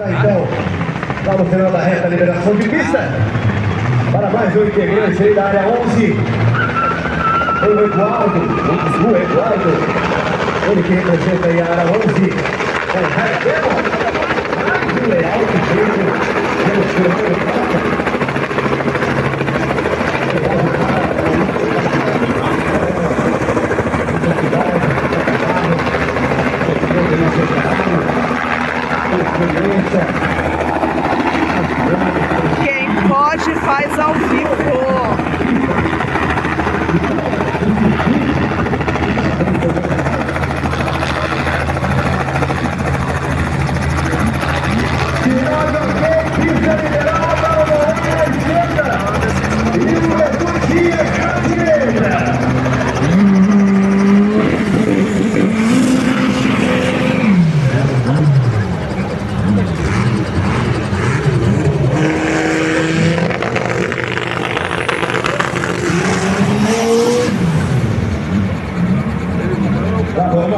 Então, lá no final da reta, liberação de pista para mais um integrante aí da área 11, o Eduardo, ele que representa aí a área 11, com o Hudema, mais um leal que veio Quem pode faz ao vivo.